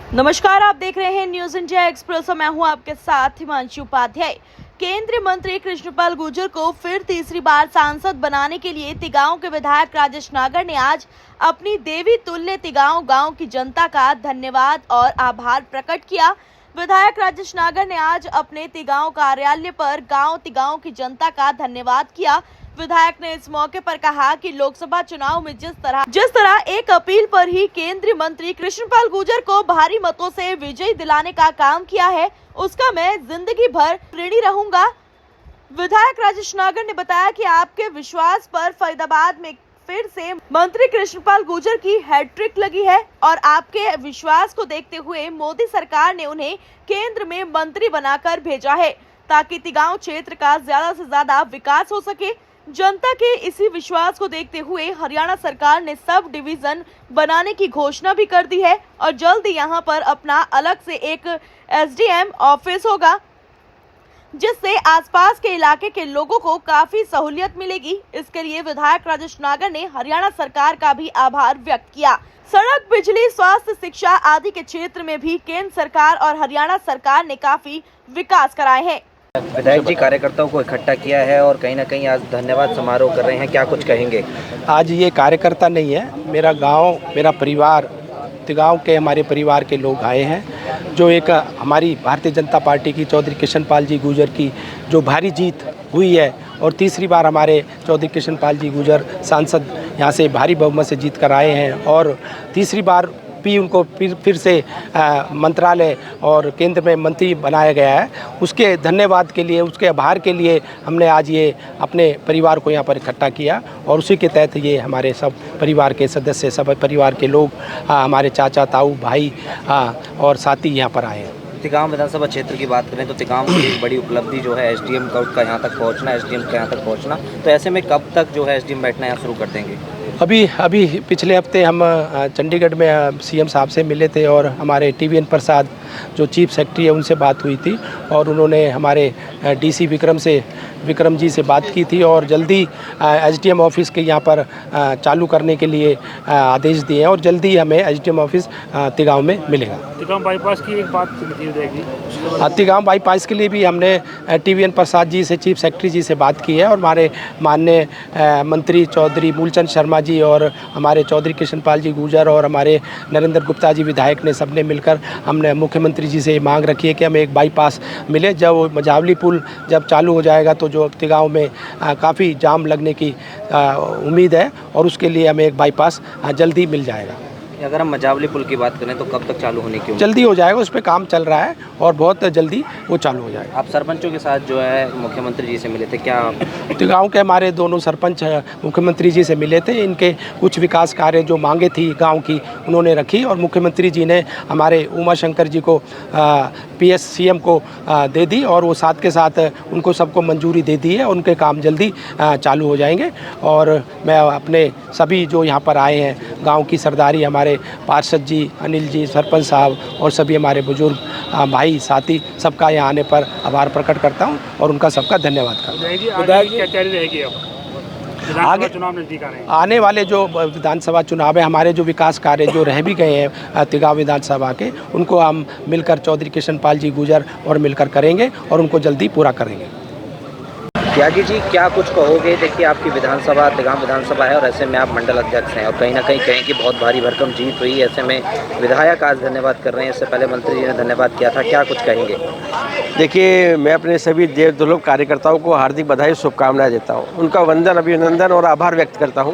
नमस्कार, आप देख रहे हैं न्यूज इंडिया एक्सप्रेस और मैं हूं आपके साथ हिमांशु उपाध्याय। केंद्रीय मंत्री कृष्णपाल गुर्जर को फिर तीसरी बार सांसद बनाने के लिए तिगांव के विधायक राजेश नागर ने आज अपनी देवी तुल्य तिगांव गांव की जनता का धन्यवाद और आभार प्रकट किया। विधायक राजेश नागर ने आज अपने तिगांव कार्यालय पर गांव तिगांव की जनता का धन्यवाद किया। विधायक ने इस मौके पर कहा कि लोकसभा चुनाव में जिस तरह एक अपील पर ही केंद्रीय मंत्री कृष्णपाल गुर्जर को भारी मतों से विजयी दिलाने का काम किया है, उसका मैं जिंदगी भर ऋणी रहूंगा। विधायक राजेश नागर ने बताया कि आपके विश्वास पर फरीदाबाद में फिर से मंत्री कृष्णपाल गुर्जर की हैट्रिक लगी है और आपके विश्वास को देखते हुए मोदी सरकार ने उन्हें केंद्र में मंत्री बनाकर भेजा है ताकि तिगांव क्षेत्र का ज्यादा से ज्यादा विकास हो सके। जनता के इसी विश्वास को देखते हुए हरियाणा सरकार ने सब डिवीजन बनाने की घोषणा भी कर दी है और जल्द यहाँ पर अपना अलग से एक एसडीएम ऑफिस होगा, जिससे आसपास के इलाके के लोगों को काफी सहूलियत मिलेगी। इसके लिए विधायक राजेश नागर ने हरियाणा सरकार का भी आभार व्यक्त किया। सड़क, बिजली, स्वास्थ्य, शिक्षा आदि के क्षेत्र में भी केंद्र सरकार और हरियाणा सरकार ने काफी विकास कराए हैं। विधायक जी कार्यकर्ताओं को इकट्ठा किया है और कहीं ना कहीं आज धन्यवाद समारोह कर रहे हैं, क्या कुछ कहेंगे? आज ये कार्यकर्ता नहीं है, मेरा गांव, मेरा परिवार, तिगांव के हमारे परिवार के लोग आए हैं। जो एक हमारी भारतीय जनता पार्टी की चौधरी कृष्णपाल जी गुर्जर की जो भारी जीत हुई है और तीसरी बार हमारे चौधरी कृष्णपाल जी गुर्जर सांसद यहाँ से भारी बहुमत से जीत कर आए हैं और तीसरी बार भी उनको फिर से मंत्रालय और केंद्र में मंत्री बनाया गया है। उसके धन्यवाद के लिए, उसके आभार के लिए हमने आज ये अपने परिवार को यहाँ पर इकट्ठा किया और उसी के तहत ये हमारे सब परिवार के सदस्य, सब परिवार के लोग, हमारे चाचा, ताऊ, भाई और साथी यहाँ पर आए हैं। तिगांव विधानसभा क्षेत्र की बात करें तो तिगांव की एक बड़ी उपलब्धि जो है एसडीएम का यहाँ तक पहुँचना, एसडीएम के यहाँ तक पहुँचना, तो ऐसे में कब तक जो है एसडीएम बैठना यहाँ शुरू कर देंगे? अभी पिछले हफ्ते हम चंडीगढ़ में सीएम साहब से मिले थे और हमारे टीवीएन प्रसाद जो चीफ सेक्रेटरी है उनसे बात हुई थी और उन्होंने हमारे डीसी विक्रम जी से बात की थी और जल्दी एसडीएम ऑफिस के यहाँ पर चालू करने के लिए आदेश दिए हैं और जल्दी हमें एसडीएम ऑफिस तिगांव में मिलेगा। तिगांव बाईपास की एक बात रहेगी। तिगांव बाईपास के लिए भी हमने टीवीएन प्रसाद जी से, चीफ सेक्रेटरी जी से बात की है और हमारे माननीय मंत्री चौधरी मूलचंद शर्मा जी और हमारे चौधरी कृष्णपाल जी गुर्जर और हमारे नरेंद्र गुप्ता जी विधायक ने सबने मिलकर हमने मुख्यमंत्री जी से मांग रखी है कि हमें एक बाईपास मिले। जब मझावली पुल जब चालू हो जाएगा तो जो तिगांव में काफ़ी जाम लगने की उम्मीद है और उसके लिए हमें एक बाईपास जल्दी मिल जाएगा। अगर हम मझावली पुल की बात करें तो कब तक चालू होने की उम्मीद? जल्दी हो जाएगा, उस पर काम चल रहा है और बहुत जल्दी वो चालू हो जाएगा। आप सरपंचों के साथ जो है मुख्यमंत्री जी से मिले थे, क्या? तिगांव के हमारे दोनों सरपंच मुख्यमंत्री जी से मिले थे। इनके कुछ विकास कार्य जो मांगे थी गांव की उन्होंने रखी और मुख्यमंत्री जी ने हमारे उमा शंकर जी को पीएस सीएम को दे दी और वो साथ के साथ उनको सबको मंजूरी दे दी है। उनके काम जल्दी चालू हो जाएंगे और मैं अपने सभी जो यहाँ पर आए हैं गाँव की सरदारी, हमारे पार्षद जी, अनिल जी, सरपंच साहब और सभी हमारे बुजुर्ग भाई साथी, सबका यहाँ आने पर आभार प्रकट करता हूँ और उनका सबका धन्यवाद करता हूँ। आगे चुनाव नजदीक आ रहे हैं, आने वाले जो विधानसभा चुनाव है, हमारे जो विकास कार्य जो रह भी गए हैं तिगांव विधानसभा के, उनको हम मिलकर चौधरी कृष्णपाल जी गुर्जर और मिलकर करेंगे और उनको जल्दी पूरा करेंगे। त्यागी जी, क्या कुछ कहोगे? देखिए आपकी विधानसभा तिगांव विधानसभा है और ऐसे में आप मंडल अध्यक्ष हैं और कहीं ना कहीं कहें कि बहुत भारी भरकम जीत हुई, ऐसे में विधायक आज धन्यवाद कर रहे हैं, इससे पहले मंत्री जी ने धन्यवाद किया था, क्या कुछ कहेंगे? देखिए, मैं अपने सभी देवदुर्लभ कार्यकर्ताओं को हार्दिक बधाई, शुभकामनाएं देता हूं, उनका वंदन, अभिनंदन और आभार व्यक्त करता हूं।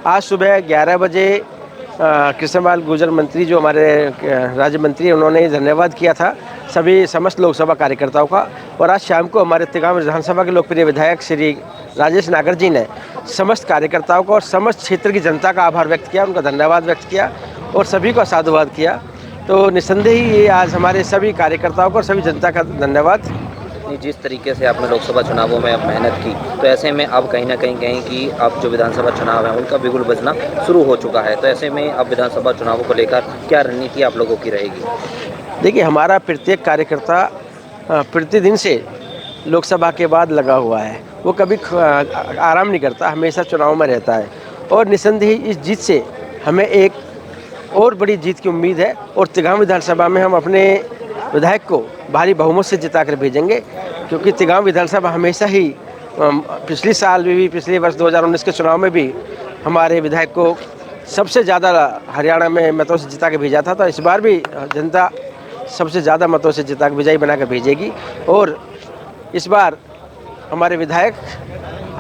आज सुबह 11 बजे कृष्णपाल गुर्जर मंत्री जो हमारे राज्य मंत्री हैं, उन्होंने धन्यवाद किया था सभी समस्त लोकसभा कार्यकर्ताओं का और आज शाम को हमारे तिगांव विधानसभा के लोकप्रिय विधायक श्री राजेश नागर जी ने समस्त कार्यकर्ताओं को और समस्त क्षेत्र की जनता का आभार व्यक्त किया, उनका धन्यवाद व्यक्त किया और सभी को साधुवाद किया। तो निस्संदेह ही ये आज हमारे सभी कार्यकर्ताओं को और सभी जनता का धन्यवाद। जिस तरीके से आपने लोकसभा चुनावों में मेहनत की, तो ऐसे में अब कहीं ना कहीं कहें कि अब जो विधानसभा चुनाव है उनका बिगुल बजना शुरू हो चुका है, तो ऐसे में अब विधानसभा चुनावों को लेकर क्या रणनीति आप लोगों की रहेगी? देखिए, हमारा प्रत्येक कार्यकर्ता प्रतिदिन से लोकसभा के बाद लगा हुआ है, वो कभी आराम नहीं करता, हमेशा चुनाव में रहता है और निस्संदेह इस जीत से हमें एक और बड़ी जीत की उम्मीद है और तिगांव विधानसभा में हम अपने विधायक को भारी बहुमत से जिता कर भेजेंगे, क्योंकि तिगांव विधानसभा हमेशा ही पिछले साल में भी, पिछले वर्ष 2019 के चुनाव में भी हमारे विधायक को सबसे ज़्यादा हरियाणा में मतों से जिता के भेजा था। तो इस बार भी जनता सबसे ज़्यादा मतों से जिता के विजयी बना कर भेजेगी और इस बार हमारे विधायक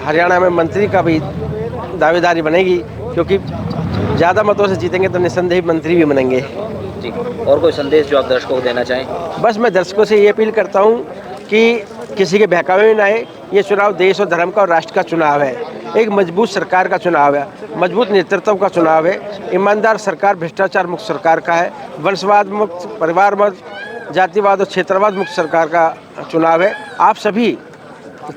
हरियाणा में मंत्री का भी दावेदारी बनेगी, क्योंकि ज़्यादा मतों से जीतेंगे तो निस्संदेह मंत्री भी बनेंगे। जी, और कोई संदेश जो आप दर्शकों को देना चाहें? बस मैं दर्शकों से ये अपील करता हूँ कि किसी के बहकावे में ना आए। ये चुनाव देश और धर्म का और राष्ट्र का चुनाव है, एक मजबूत सरकार का चुनाव है, मजबूत नेतृत्व का चुनाव है, ईमानदार सरकार, भ्रष्टाचार मुक्त सरकार का है, वंशवाद मुक्त, परिवार मुक्त, जातिवाद और क्षेत्रवाद मुक्त सरकार का चुनाव है। आप सभी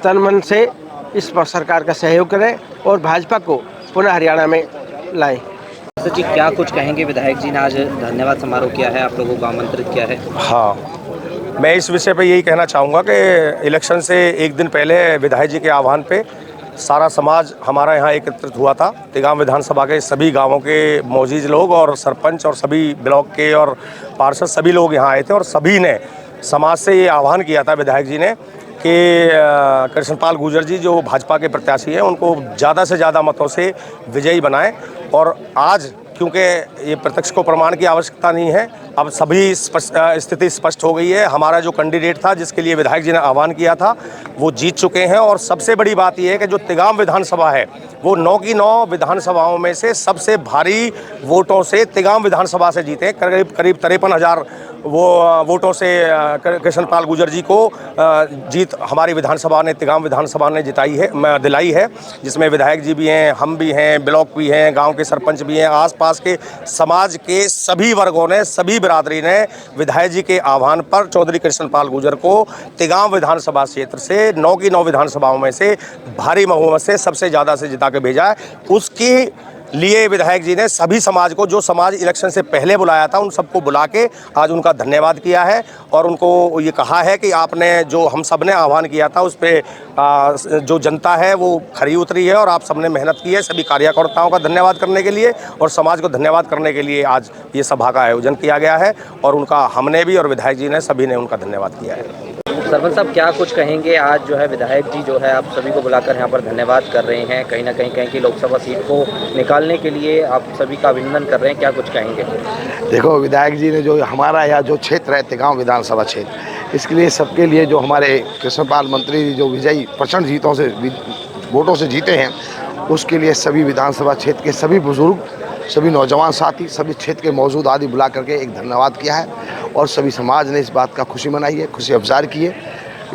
तन मन से इस सरकार का सहयोग करें और भाजपा को पुनः हरियाणा में लाएं। सर जी, क्या कुछ कहेंगे? विधायक जी ने आज धन्यवाद समारोह किया है, आप लोगों को आमंत्रित किया है। हाँ, मैं इस विषय पे यही कहना चाहूँगा कि इलेक्शन से एक दिन पहले विधायक जी के आह्वान पे सारा समाज हमारा यहाँ एकत्रित हुआ था। तिगांव विधानसभा के सभी गांवों के मौजूद लोग और सरपंच और सभी ब्लॉक के और पार्षद सभी लोग यहाँ आए थे और सभी ने समाज से ये आह्वान किया था विधायक जी ने कि कृष्णपाल गुर्जर जी जो भाजपा के प्रत्याशी हैं उनको ज़्यादा से ज़्यादा मतों से विजयी बनाएं। और आज क्योंकि ये प्रत्यक्ष को प्रमाण की आवश्यकता नहीं है, अब सभी स्थिति स्पष्ट हो गई है। हमारा जो कैंडिडेट था जिसके लिए विधायक जी ने आह्वान किया था वो जीत चुके हैं। और सबसे बड़ी बात यह है कि जो तिगांव विधानसभा है वो 9 की 9 विधानसभाओं में से सबसे भारी वोटों से तिगांव विधानसभा से जीते। करीब 53,000 वोटों से कृष्णपाल गुर्जर जी को जीत हमारी विधानसभा ने, तिगांव विधानसभा ने दिलाई है, जिसमें विधायक जी भी हैं, हम भी हैं, ब्लॉक भी हैं, गांव के सरपंच भी हैं, आसपास के समाज के सभी वर्गों ने, सभी बिरादरी ने विधायक जी के आह्वान पर चौधरी कृष्णपाल गुर्जर को तिगांव विधानसभा क्षेत्र से 9 की 9 विधानसभाओं में से भारी बहुमत से सबसे ज़्यादा से जिता के भेजा है। उसकी लिए विधायक जी ने सभी समाज को, जो समाज इलेक्शन से पहले बुलाया था, उन सबको बुला के आज उनका धन्यवाद किया है और उनको ये कहा है कि आपने जो हम सब ने आह्वान किया था उस पर जो जनता है वो खरी उतरी है और आप सबने मेहनत की है। सभी कार्यकर्ताओं का धन्यवाद करने के लिए और समाज को धन्यवाद करने के लिए आज ये सभा का आयोजन किया गया है और उनका हमने भी और विधायक जी ने सभी ने उनका धन्यवाद किया है। सरपंच साहब, क्या कुछ कहेंगे? आज जो है विधायक जी जो है आप सभी को बुलाकर यहाँ पर धन्यवाद कर रहे हैं, कहीं ना कहीं कहें कि लोकसभा सीट को निकालने के लिए आप सभी का अभिनंदन कर रहे हैं, क्या कुछ कहेंगे? देखो, विधायक जी ने जो हमारा यहाँ जो क्षेत्र है तिगांव विधानसभा क्षेत्र, इसके लिए सबके लिए जो हमारे कृष्णपाल मंत्री जो विजयी प्रचंड जीतों से वोटों से जीते हैं, उसके लिए सभी विधानसभा क्षेत्र के सभी बुजुर्ग, सभी नौजवान साथी, सभी क्षेत्र के मौजूद आदि बुला करके एक धन्यवाद किया है और सभी समाज ने इस बात का खुशी मनाई है, खुशी अफजार की है।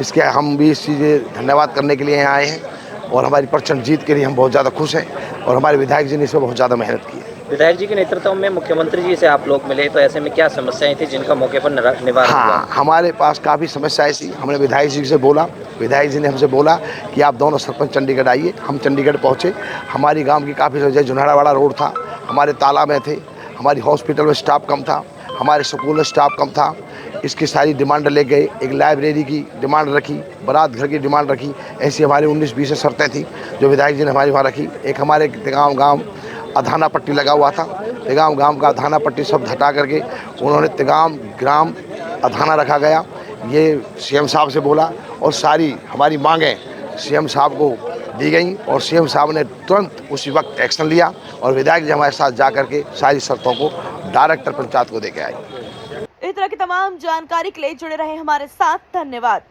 इसके हम भी इस चीज़ धन्यवाद करने के लिए यहाँ आए हैं और हमारी प्रचंड जीत के लिए हम बहुत ज़्यादा खुश हैं और हमारे विधायक जी ने इसमें बहुत ज़्यादा मेहनत की है। विधायक जी के नेतृत्व में मुख्यमंत्री जी से आप लोग मिले, तो ऐसे में क्या समस्याएं थी जिनका मौके पर निवारण हुआ? हाँ, हमारे पास काफ़ी समस्याएं थी। हमने विधायक जी से बोला, विधायक जी ने हमसे बोला कि आप दोनों सरपंच चंडीगढ़ आइए। हम चंडीगढ़ पहुँचे। हमारी गांव की काफ़ी समस्या, जुन्हाड़ावाड़ा रोड था, हमारे तालाब में थे, हमारी हॉस्पिटल में स्टाफ कम था, हमारे स्कूल में स्टाफ कम था। इसकी सारी डिमांड ले गए। एक लाइब्रेरी की डिमांड रखी, बारात घर की डिमांड रखी। ऐसी हमारी 19-20 शर्तें थी जो विधायक जी ने हमारी वहाँ रखी। एक हमारे तिगांव गांव अधाना पट्टी लगा हुआ था, तिगांव गांव का अधाना पट्टी सब हटा करके उन्होंने तिगांव ग्राम अधाना रखा गया। ये सीएम साहब से बोला और सारी हमारी मांगें सीएम साहब को दी गई और सीएम साहब ने तुरंत उसी वक्त एक्शन लिया और विधायक जी हमारे साथ जा करके सारी शर्तों को डायरेक्टर पंचायत को दे के आए। इस तरह की तमाम जानकारी के लिए जुड़े रहे हमारे साथ। धन्यवाद।